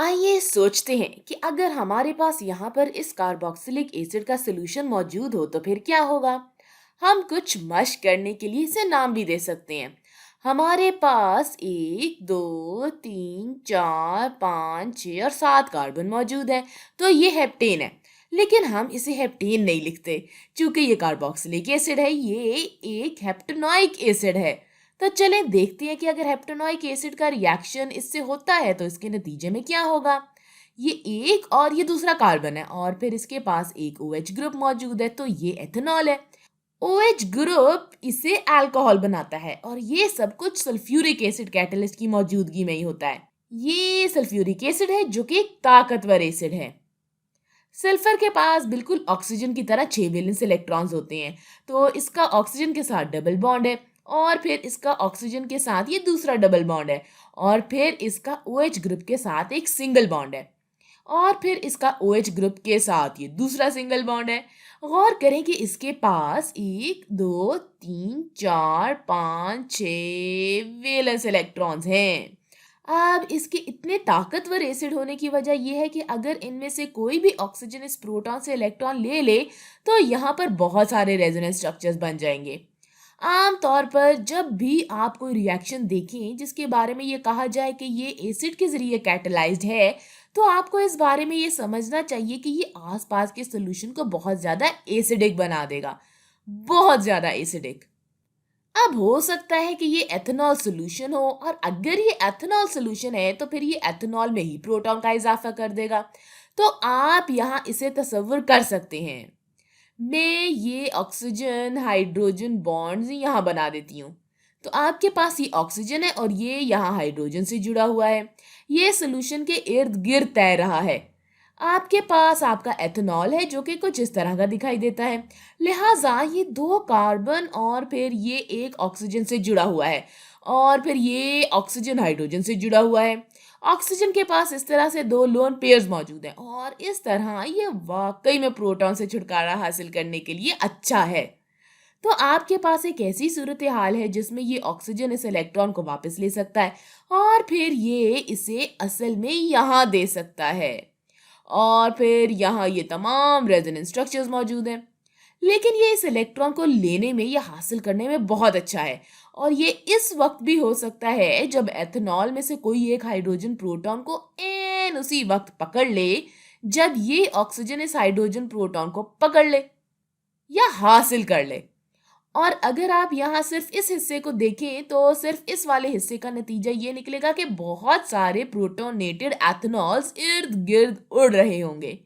आइए सोचते हैं कि अगर हमारे पास यहाँ पर इस कार्बोक्सिलिक एसिड का सॉल्यूशन मौजूद हो तो फिर क्या होगा। हम कुछ मशक करने के लिए इसे नाम भी दे सकते हैं। हमारे पास 1 2 3 4 5 6 और 7 कार्बन मौजूद है, तो ये हेप्टेन है। लेकिन हम इसे हेप्टेन नहीं लिखते क्योंकि ये कार्बोक्सिलिक एसिड है, ये एक हेप्टेनोइक एसिड है। तो चलें देखते हैं कि अगर हेप्टेनोइक एसिड का रिएक्शन इससे होता है तो इसके नतीजे में क्या होगा। ये एक और ये दूसरा कार्बन है और फिर इसके पास एक OH ग्रुप मौजूद है, तो ये एथेनॉल है। OH ग्रुप इसे अल्कोहल बनाता है और ये सब कुछ सल्फ्यूरिक एसिड कैटलिस्ट की मौजूदगी में ही होता है। ये सल्फ्यूरिक एसिड है जो कि एक ताकतवर एसिड है। सल्फर के पास बिल्कुल ऑक्सीजन की तरह 6 वैलेंस इलेक्ट्रॉन्स होते हैं, तो इसका ऑक्सीजन के साथ डबल बॉन्ड है और फिर इसका ऑक्सीजन के साथ ये दूसरा डबल बॉन्ड है और फिर इसका OH ग्रुप के साथ एक सिंगल बॉन्ड है और फिर इसका OH ग्रुप के साथ ये दूसरा सिंगल बॉन्ड है। गौर करें कि इसके पास 1 2 3 4 5 6 वैलेंस इलेक्ट्रॉन्स हैं। अब इसके इतने ताकतवर एसिड होने की वजह यह है कि अगर इनमें से कोई भी ऑक्सीजन इस प्रोटॉन से इलेक्ट्रॉन ले ले तो यहाँ पर बहुत सारे रेजोनेंस स्ट्रक्चर्स बन जाएंगे। आम तौर पर जब भी आप कोई रिएक्शन देखें जिसके बारे में ये कहा जाए कि ये एसिड के जरिए कैटलाइज्ड है, तो आपको इस बारे में ये समझना चाहिए कि ये आसपास के सॉल्यूशन को बहुत ज़्यादा एसिडिक बना देगा, बहुत ज़्यादा एसिडिक। अब हो सकता है कि ये एथेनॉल सॉल्यूशन हो और अगर ये एथेनॉल सॉल्यूशन है तो फिर ये एथेनॉल में ही प्रोटॉन का इजाफा कर देगा। तो आप यहाँ इसे तसव्वुर कर सकते हैं। मैं ये ऑक्सीजन हाइड्रोजन बॉन्ड्स यहाँ बना देती हूँ। तो आपके पास ये ऑक्सीजन है और ये यहाँ हाइड्रोजन से जुड़ा हुआ है। ये सॉल्यूशन के इर्द गिर्द तैर रहा है। आपके पास आपका एथेनॉल है जो कि कुछ इस तरह का दिखाई देता है। लिहाजा ये 2 कार्बन और फिर ये एक ऑक्सीजन से जुड़ा हुआ है और फिर ये ऑक्सीजन हाइड्रोजन से जुड़ा हुआ है। ऑक्सीजन के पास इस तरह से 2 लोन पेयर्स मौजूद हैं और इस तरह ये वाकई में प्रोटॉन से छुटकारा हासिल करने के लिए अच्छा है। तो आपके पास एक ऐसी सूरत हाल है जिसमें ये ऑक्सीजन इस इलेक्ट्रॉन को वापस ले सकता है और फिर ये इसे असल में यहाँ दे सकता है और फिर यहाँ ये तमाम रेजोनेंस स्ट्रक्चर्स मौजूद हैं। लेकिन ये इस इलेक्ट्रॉन को लेने में या हासिल करने में बहुत अच्छा है और ये इस वक्त भी हो सकता है जब एथेनॉल में से कोई एक हाइड्रोजन प्रोटॉन को एन उसी वक्त पकड़ ले जब ये ऑक्सीजन इस हाइड्रोजन प्रोटॉन को पकड़ ले या हासिल कर ले। और अगर आप यहाँ सिर्फ इस हिस्से को देखें तो सिर्फ इस वाले हिस्से का नतीजा ये निकलेगा कि बहुत सारे प्रोटोनेटेड एथेनॉल्स इर्द गिर्द उड़ रहे होंगे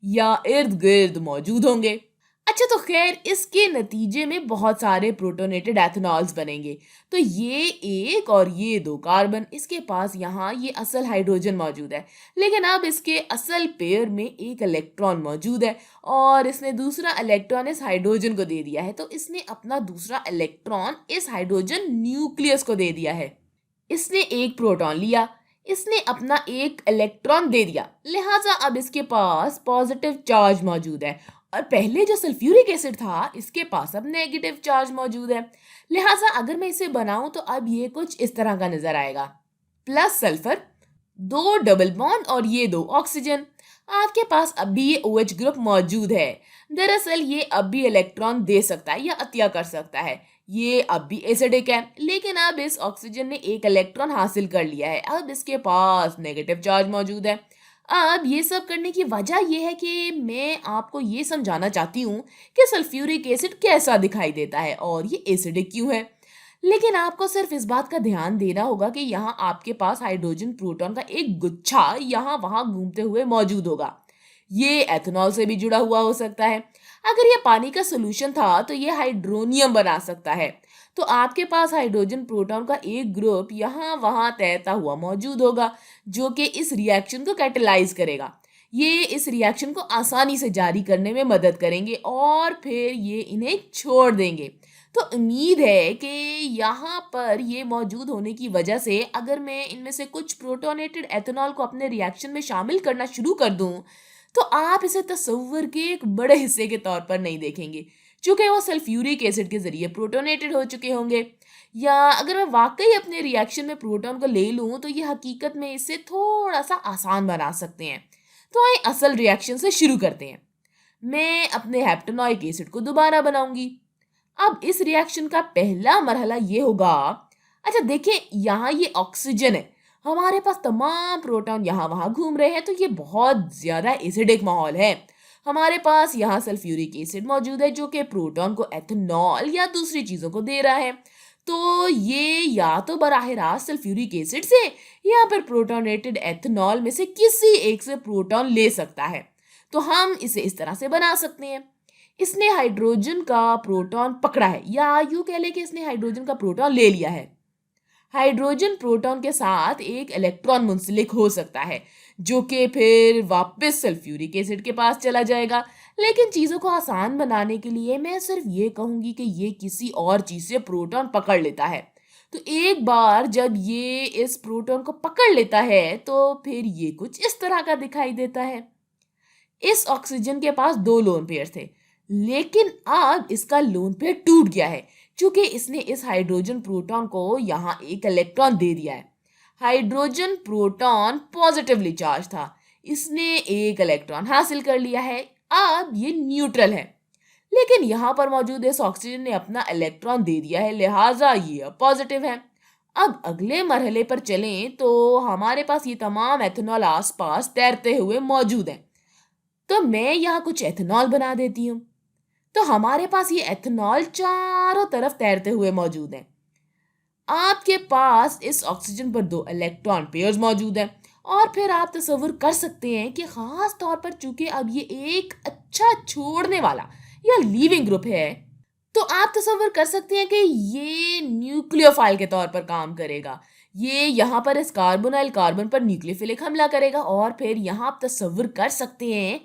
या इर्द गिर्द मौजूद होंगे। अच्छा, तो खैर इसके नतीजे में बहुत सारे प्रोटोनेटेड एथेनॉल्स बनेंगे। तो ये एक और ये 2 कार्बन, इसके पास यहाँ ये असल हाइड्रोजन मौजूद है, लेकिन अब इसके असल पेयर में एक इलेक्ट्रॉन मौजूद है और इसने दूसरा इलेक्ट्रॉन इस हाइड्रोजन को दे दिया है। तो इसने अपना दूसरा इलेक्ट्रॉन इस हाइड्रोजन न्यूक्लियस को दे दिया है। इसने एक प्रोटॉन लिया, इसने अपना एक इलेक्ट्रॉन दे दिया, लिहाजा अब इसके पास पॉजिटिव चार्ज मौजूद है और पहले जो सल्फ्यूरिक एसिड था इसके पास अब नेगेटिव चार्ज मौजूद है। लिहाजा अगर मैं इसे बनाऊं तो अब ये कुछ इस तरह का नजर आएगा। प्लस सल्फर, 2 डबल बॉन्ड और ये 2 ऑक्सीजन। आपके पास अब भी ये OH ग्रुप मौजूद है। दरअसल ये अब भी इलेक्ट्रॉन दे सकता है या अतिया कर सकता है। ये अब भी एसिडिक है, लेकिन अब इस ऑक्सीजन ने एक इलेक्ट्रॉन हासिल कर लिया है। अब इसके पास नेगेटिव चार्ज मौजूद है। अब ये सब करने की वजह यह है कि मैं आपको ये समझाना चाहती हूँ कि सल्फ्यूरिक एसिड कैसा दिखाई देता है और ये एसिडिक क्यों है। लेकिन आपको सिर्फ इस बात का ध्यान देना होगा कि यहाँ आपके पास हाइड्रोजन प्रोटॉन का एक गुच्छा यहाँ वहां घूमते हुए मौजूद होगा। ये एथेनॉल से भी जुड़ा हुआ हो सकता है। अगर ये पानी का सोल्यूशन था तो ये हाइड्रोनियम बना सकता है। तो आपके पास हाइड्रोजन प्रोटॉन का एक ग्रुप यहाँ वहां तैरता हुआ मौजूद होगा जो कि इस रिएक्शन को कैटलाइज करेगा। ये इस रिएक्शन को आसानी से जारी करने में मदद करेंगे और फिर ये इन्हें छोड़ देंगे। तो उम्मीद है कि यहाँ पर ये मौजूद होने की वजह से अगर मैं इनमें से कुछ प्रोटोनेटेड एथेनॉल को अपने रिएक्शन में शामिल करना शुरू कर दूं तो आप इसे तस्वीर के एक बड़े हिस्से के तौर पर नहीं देखेंगे, चूंकि वो सल्फ्यूरिक एसिड के जरिए प्रोटोनेटेड हो चुके होंगे। या अगर मैं वाकई अपने रिएक्शन में प्रोटॉन को ले लूं तो ये हकीकत में इसे थोड़ा सा आसान बना सकते हैं। तो आइए असल रिएक्शन से शुरू करते हैं। मैं अपने हेप्टेनोइक एसिड को दोबारा बनाऊंगी। अब इस रिएक्शन का पहला मरहला ये होगा। अच्छा देखिए, यहाँ ये ऑक्सीजन है, हमारे पास तमाम प्रोटॉन यहाँ वहाँ घूम रहे हैं, तो ये बहुत ज्यादा एसिडिक माहौल है। हमारे पास यहाँ सल्फ्यूरिक एसिड मौजूद है जो कि प्रोटॉन को एथेनॉल या दूसरी चीजों को दे रहा है। तो ये या तो बराह रास्त सल्फ्यूरिक एसिड से या फिर प्रोटोनेटेड एथेनॉल में से किसी एक से प्रोटॉन ले सकता है। तो हम इसे इस तरह से बना सकते हैं। इसने हाइड्रोजन का प्रोटॉन पकड़ा है, या यूं कह लें कि इसने हाइड्रोजन का प्रोटॉन ले लिया है। हाइड्रोजन प्रोटॉन के साथ एक इलेक्ट्रॉन मुंसलिक हो सकता है जो कि फिर वापस सल्फ्यूरिक एसिड के पास चला जाएगा। लेकिन चीज़ों को आसान बनाने के लिए मैं सिर्फ ये कहूंगी कि ये किसी और चीज़ से प्रोटॉन पकड़ लेता है। तो एक बार जब ये इस प्रोटॉन को पकड़ लेता है तो फिर ये कुछ इस तरह का दिखाई देता है। इस ऑक्सीजन के पास दो लोन पेयर थे, लेकिन अब इसका लोन पेयर टूट गया है क्योंकि इसने इस हाइड्रोजन प्रोटॉन को यहाँ एक इलेक्ट्रॉन दे दिया है। हाइड्रोजन प्रोटॉन पॉजिटिवली चार्ज था, इसने एक इलेक्ट्रॉन हासिल कर लिया है। अब ये न्यूट्रल है, लेकिन यहाँ पर मौजूद इस ऑक्सीजन ने अपना इलेक्ट्रॉन दे दिया है, लिहाजा ये पॉजिटिव है। अब अगले मरहले पर चलें तो हमारे पास ये तमाम एथेनॉल आसपास तैरते हुए मौजूद हैं। तो मैं यहाँ कुछ एथेनॉल बना देती हूँ। तो हमारे पास ये एथेनॉल चारों तरफ तैरते हुए मौजूद हैं। आपके पास इस ऑक्सीजन पर दो इलेक्ट्रॉन पेयर्स मौजूद हैं, और फिर आप तसव्वुर कर सकते हैं कि खास तौर पर चूंकि अब ये एक अच्छा छोड़ने वाला या लीविंग ग्रुप है, तो आप तसव्वुर कर सकते हैं कि ये न्यूक्लियोफाइल के तौर पर काम करेगा। ये यहाँ पर इस कार्बोनाइल कार्बन पर न्यूक्लियोफिलिक हमला करेगा, और फिर यहाँ आप तसव्वुर कर सकते हैं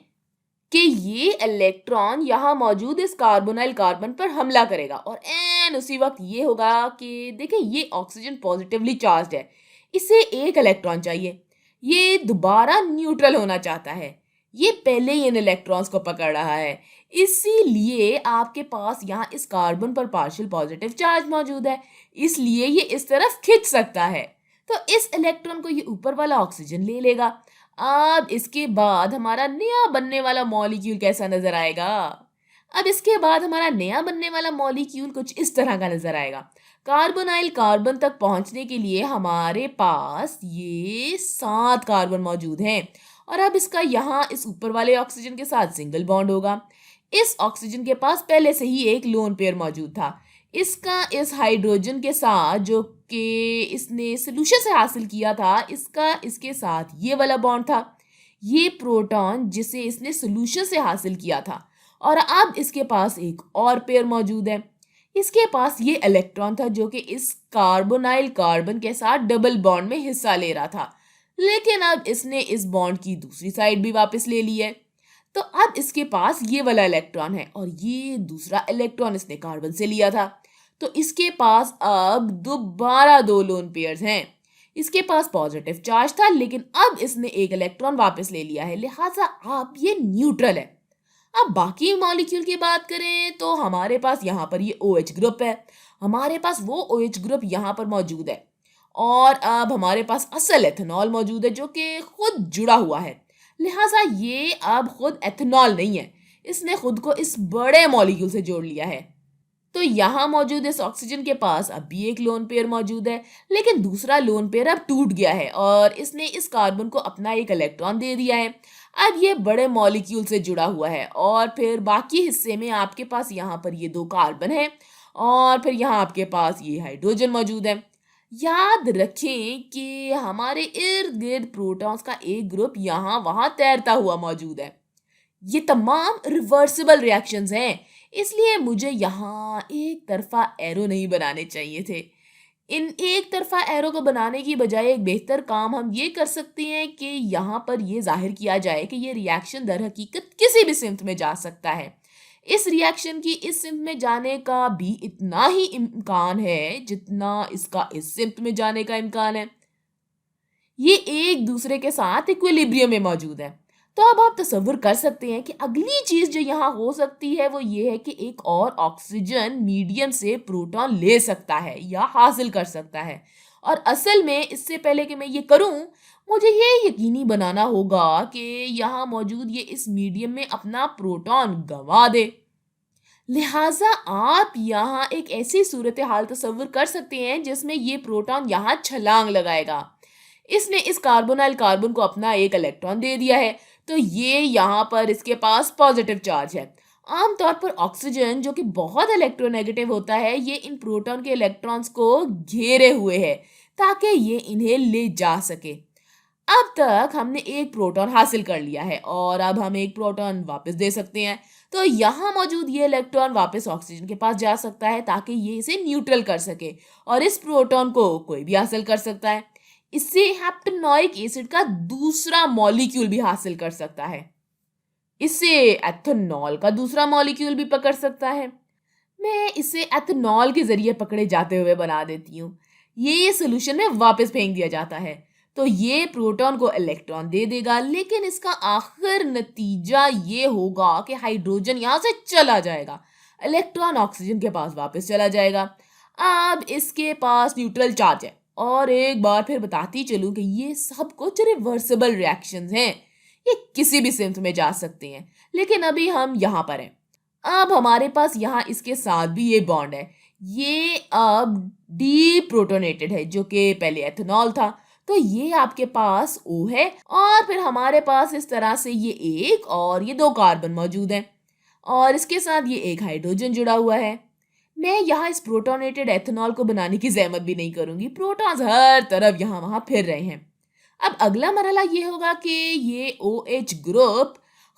कि ये इलेक्ट्रॉन यहाँ मौजूद इस कार्बोनाइल कार्बन पर हमला करेगा, और एन उसी वक्त ये होगा कि देखिए ये ऑक्सीजन पॉजिटिवली चार्ज्ड है, इसे एक इलेक्ट्रॉन चाहिए, ये दोबारा न्यूट्रल होना चाहता है। ये पहले ही इन इलेक्ट्रॉन्स को पकड़ रहा है, इसीलिए आपके पास यहाँ इस कार्बन पर पार्शियल पॉजिटिव चार्ज मौजूद है, इसलिए ये इस तरफ खिंच सकता है। तो इस इलेक्ट्रॉन को ये ऊपर वाला ऑक्सीजन ले लेगा। अब इसके बाद हमारा नया बनने वाला मॉलिक्यूल कैसा नजर आएगा? अब इसके बाद हमारा नया बनने वाला मॉलिक्यूल कुछ इस तरह का नजर आएगा। कार्बोनाइल कार्बन तक पहुंचने के लिए हमारे पास ये 7 कार्बन मौजूद हैं, और अब इसका यहाँ इस ऊपर वाले ऑक्सीजन के साथ सिंगल बॉन्ड होगा। इस ऑक्सीजन के पास पहले से ही एक लोन पेयर मौजूद था, इसका इस हाइड्रोजन के साथ जो कि इसने सोल्यूशन से हासिल किया था, इसका इसके साथ ये वाला बॉन्ड था। ये प्रोटॉन जिसे इसने सोल्यूशन से हासिल किया था, और अब इसके पास एक और पेयर मौजूद है। इसके पास ये इलेक्ट्रॉन था जो कि इस कार्बोनाइल कार्बन के साथ डबल बॉन्ड में हिस्सा ले रहा था, लेकिन अब इसने इस बॉन्ड की दूसरी साइड भी वापस ले ली है। तो अब इसके पास ये वाला इलेक्ट्रॉन है, और ये दूसरा इलेक्ट्रॉन इसने कार्बन से लिया था। तो इसके पास अब दोबारा दो लोन पेयर्स हैं। इसके पास पॉजिटिव चार्ज था, लेकिन अब इसने एक इलेक्ट्रॉन वापस ले लिया है, लिहाजा अब ये न्यूट्रल है। अब बाकी मॉलिक्यूल की बात करें तो हमारे पास यहाँ पर ये OH ग्रुप है, हमारे पास वो OH ग्रुप यहाँ पर मौजूद है, और अब हमारे पास असल एथेनॉल मौजूद है जो कि खुद जुड़ा हुआ है, लिहाजा ये अब खुद एथेनॉल नहीं है, इसने खुद को इस बड़े मॉलिक्यूल से जोड़ लिया है। तो यहाँ मौजूद इस ऑक्सीजन के पास अब भी एक लोन पेयर मौजूद है, लेकिन दूसरा लोन पेयर अब टूट गया है और इसने इस कार्बन को अपना एक इलेक्ट्रॉन दे दिया है। अब ये बड़े मॉलिक्यूल से जुड़ा हुआ है, और फिर बाकी हिस्से में आपके पास यहाँ पर ये दो कार्बन है, और फिर यहाँ आपके पास ये हाइड्रोजन मौजूद है। याद रखें कि हमारे इर्द गिर्द प्रोटॉन्स का एक ग्रुप यहाँ वहाँ तैरता हुआ मौजूद है। ये तमाम रिवर्सिबल रिएक्शंस हैं, इसलिए मुझे यहाँ एक तरफा एरो नहीं बनाने चाहिए थे। इन एक तरफा एरो को बनाने की बजाय एक बेहतर काम हम ये कर सकते हैं कि यहाँ पर ये जाहिर किया जाए कि ये रिएक्शन दर हकीकत किसी भी सिमत में जा सकता है। इस रिएक्शन की इस सिमत में जाने का भी इतना ही इम्कान है जितना इसका इस सिमत में जाने का इम्कान है। ये एक दूसरे के साथ इक्विलिब्रियम में मौजूद है। तो अब आप तसव्वुर कर सकते हैं कि अगली चीज़ जो यहाँ हो सकती है वो ये है कि एक और ऑक्सीजन मीडियम से प्रोटॉन ले सकता है या हासिल कर सकता है। और असल में इससे पहले कि मैं ये करूँ, मुझे ये यकीनी बनाना होगा कि यहाँ मौजूद ये इस मीडियम में अपना प्रोटॉन गंवा दे। लिहाजा आप यहाँ एक ऐसी सूरत हाल तस्वुर कर सकते हैं जिसमें ये प्रोटॉन यहाँ छलांग लगाएगा। इसने इस कार्बोनाइल कार्बन को अपना एक इलेक्ट्रॉन दे दिया है, तो ये यहाँ पर इसके पास पॉजिटिव चार्ज है। आमतौर पर ऑक्सीजन जो कि बहुत इलेक्ट्रोनेगेटिव होता है, ये इन प्रोटॉन के इलेक्ट्रॉन्स को घेरे हुए है ताकि ये इन्हें ले जा सके। अब तक हमने एक प्रोटॉन हासिल कर लिया है और अब हम एक प्रोटॉन वापस दे सकते हैं। तो यहाँ मौजूद ये इलेक्ट्रॉन वापस ऑक्सीजन के पास जा सकता है ताकि ये इसे न्यूट्रल कर सके और इस प्रोटॉन को कोई भी हासिल कर सकता है। इससे हेप्टेनोइक एसिड का दूसरा मॉलिक्यूल भी हासिल कर सकता है। इससे एथेनॉल का दूसरा मॉलिक्यूल भी पकड़ सकता है। मैं इसे एथेनॉल के जरिए पकड़े जाते हुए बना देती हूँ। ये सॉल्यूशन में वापस फेंक दिया जाता है। तो ये प्रोटॉन को इलेक्ट्रॉन दे देगा, लेकिन इसका आखिर नतीजा ये होगा कि हाइड्रोजन यहाँ से चला जाएगा, इलेक्ट्रॉन ऑक्सीजन के पास वापस चला जाएगा। अब इसके पास न्यूट्रल चार्ज है और एक बार फिर बताती चलूं कि ये सब कुछ रिवर्सिबल रिएक्शंस हैं। ये किसी भी सिम्त में जा सकते हैं, लेकिन अभी हम यहाँ पर हैं। अब हमारे पास यहाँ इसके साथ भी ये बॉन्ड है। ये अब डीप्रोटोनेटेड है, जो कि पहले एथेनॉल था। तो ये आपके पास O है और फिर हमारे पास इस तरह से ये एक और ये दो कार्बन मौजूद हैं और इसके साथ ये एक हाइड्रोजन जुड़ा हुआ है। मैं यहाँ इस प्रोटोनेटेड एथेनॉल को बनाने की जहमत भी नहीं करूंगी। प्रोटॉन्स हर तरफ यहाँ वहाँ फिर रहे हैं। अब अगला मरहला ये होगा कि ये OH ग्रुप,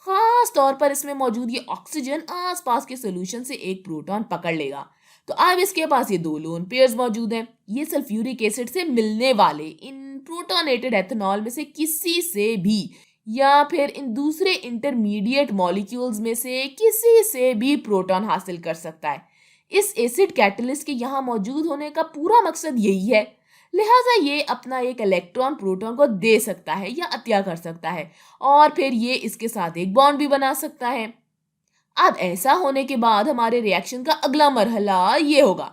खास तौर पर इसमें मौजूद ये ऑक्सीजन, आसपास के सॉल्यूशन से एक प्रोटॉन पकड़ लेगा। तो अब इसके पास ये दो लोन पेयर्स मौजूद हैं। ये सल्फ्यूरिक एसिड से मिलने वाले इन प्रोटोनेटेड एथेनॉल में से किसी से भी या फिर इन दूसरे इंटरमीडिएट मॉलिक्यूल्स में से किसी से भी प्रोटॉन हासिल कर सकता है। इस एसिड कैटलिस्ट के यहाँ मौजूद होने का पूरा मकसद यही है। लिहाजा ये अपना एक इलेक्ट्रॉन प्रोटॉन को दे सकता है या अतिया कर सकता है और फिर ये इसके साथ एक बॉन्ड भी बना सकता है। अब ऐसा होने के बाद हमारे रिएक्शन का अगला मरहला ये होगा।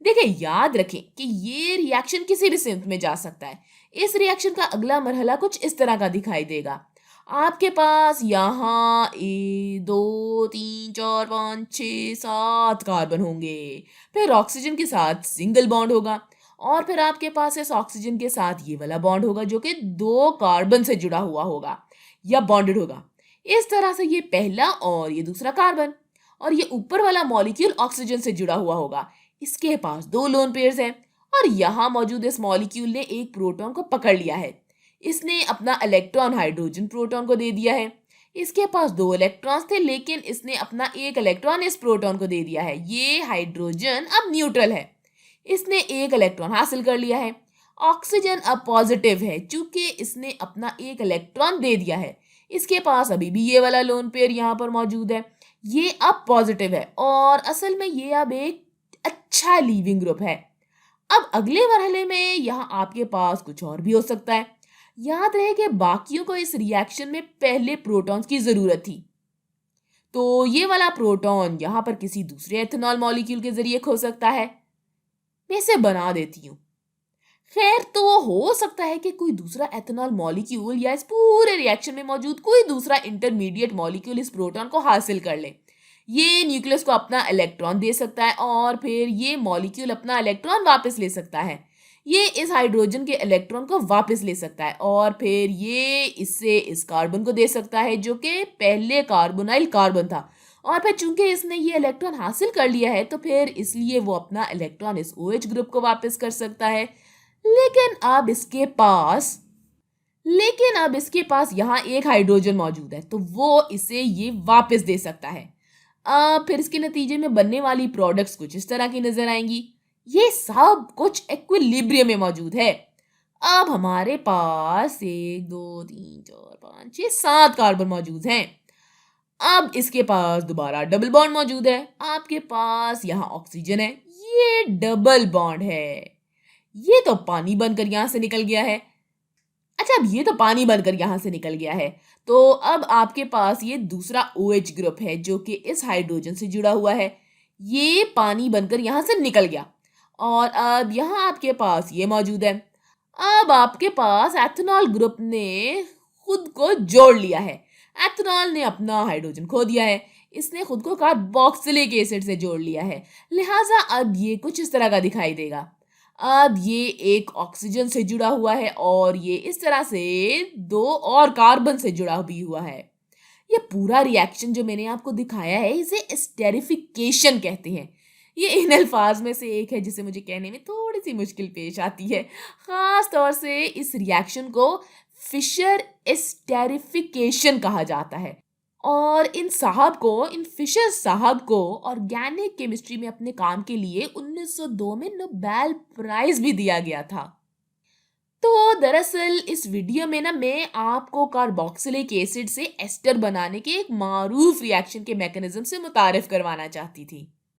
देखिए, याद रखें कि ये रिएक्शन किसी भी सिंथ में जा सकता है। इस रिएक्शन का अगला मरहला कुछ इस तरह का दिखाई देगा। आपके पास यहाँ 1 2 3 4 5 6 7 कार्बन होंगे। फिर ऑक्सीजन के साथ सिंगल बॉन्ड होगा और फिर आपके पास इस ऑक्सीजन के साथ ये वाला बॉन्ड होगा जो कि 2 कार्बन से जुड़ा हुआ होगा या बॉन्डेड होगा। इस तरह से ये पहला और ये दूसरा कार्बन और ये ऊपर वाला मॉलिक्यूल ऑक्सीजन से जुड़ा हुआ होगा। इसके पास दो लोन पेयर्स हैं और यहाँ मौजूद इस मॉलिक्यूल ने एक प्रोटॉन को पकड़ लिया है। इसने अपना इलेक्ट्रॉन हाइड्रोजन प्रोटॉन को दे दिया है। इसके पास दो इलेक्ट्रॉन्स थे, लेकिन इसने अपना एक इलेक्ट्रॉन इस प्रोटॉन को दे दिया है। ये हाइड्रोजन अब न्यूट्रल है। इसने एक इलेक्ट्रॉन हासिल कर लिया है। ऑक्सीजन अब पॉजिटिव है चूंकि इसने अपना एक इलेक्ट्रॉन दे दिया है। इसके पास अभी भी ये वाला लोन पेयर यहाँ पर मौजूद है। ये अब पॉजिटिव है और असल में ये अब एक अच्छा लीविंग ग्रुप है। अब अगले मरहले में यहाँ आपके पास कुछ और भी हो सकता है। याद रहे कि बाकियों को इस रिएक्शन में पहले प्रोटॉन्स की जरूरत थी, तो ये वाला प्रोटॉन यहाँ पर किसी दूसरे एथेनॉल मॉलिक्यूल के जरिए खो सकता है। मैं इसे बना देती हूँ। खैर, तो हो सकता है कि कोई दूसरा एथेनॉल मॉलिक्यूल या इस पूरे रिएक्शन में मौजूद कोई दूसरा इंटरमीडिएट मॉलिक्यूल इस प्रोटॉन को हासिल कर ले। ये न्यूक्लियस को अपना इलेक्ट्रॉन दे सकता है और फिर ये मॉलिक्यूल अपना इलेक्ट्रॉन वापस ले सकता है। ये इस हाइड्रोजन के इलेक्ट्रॉन को वापस ले सकता है और फिर ये इससे इस कार्बन को दे सकता है जो कि पहले कार्बोनाइल कार्बन था। और फिर चूंकि इसने ये इलेक्ट्रॉन हासिल कर लिया है, तो फिर इसलिए वो अपना इलेक्ट्रॉन इस OH ग्रुप को वापस कर सकता है। लेकिन अब इसके पास यहाँ एक हाइड्रोजन मौजूद है, तो वो इसे ये वापस दे सकता है। अब फिर इसके नतीजे में बनने वाली प्रोडक्ट्स कुछ इस तरह की नजर आएंगी। ये सब कुछ इक्विलिब्रियम में मौजूद है। अब हमारे पास 1 2 3 4 5 6 7 कार्बन मौजूद हैं। अब इसके पास दोबारा डबल बॉन्ड मौजूद है। आपके पास यहाँ ऑक्सीजन है, ये डबल बॉन्ड है। ये तो पानी बनकर यहां से निकल गया है। अच्छा, अब ये तो पानी बनकर यहाँ से निकल गया है। तो अब आपके पास ये दूसरा OH ग्रुप है जो कि इस हाइड्रोजन से जुड़ा हुआ है। ये पानी बनकर यहाँ से निकल गया और अब यहाँ आपके पास ये मौजूद है। अब आपके पास एथेनॉल ग्रुप ने खुद को जोड़ लिया है। एथेनॉल ने अपना हाइड्रोजन खो दिया है। इसने खुद को कार्बोक्सिलिक एसिड से जोड़ लिया है। लिहाजा अब ये कुछ इस तरह का दिखाई देगा। अब ये एक ऑक्सीजन से जुड़ा हुआ है और ये इस तरह से दो और कार्बन से जुड़ा भी हुआ है। ये पूरा रिएक्शन जो मैंने आपको दिखाया है इसे एस्टेरिफिकेशन कहते हैं। ये इन अल्फाज में से एक है जिसे मुझे कहने में थोड़ी सी मुश्किल पेश आती है। खास तौर से इस रिएक्शन को फिशर एस्टेरिफिकेशन कहा जाता है और इन फिशर साहब को ऑर्गेनिक केमिस्ट्री में अपने काम के लिए 1902 में नोबेल प्राइज भी दिया गया था। तो दरअसल इस वीडियो में ना मैं आपको कार्बोक्सिलिक एसिड से एस्टर बनाने के एक मारूफ रिएक्शन के मैकेनिज्म से मुतारिफ करवाना चाहती थी।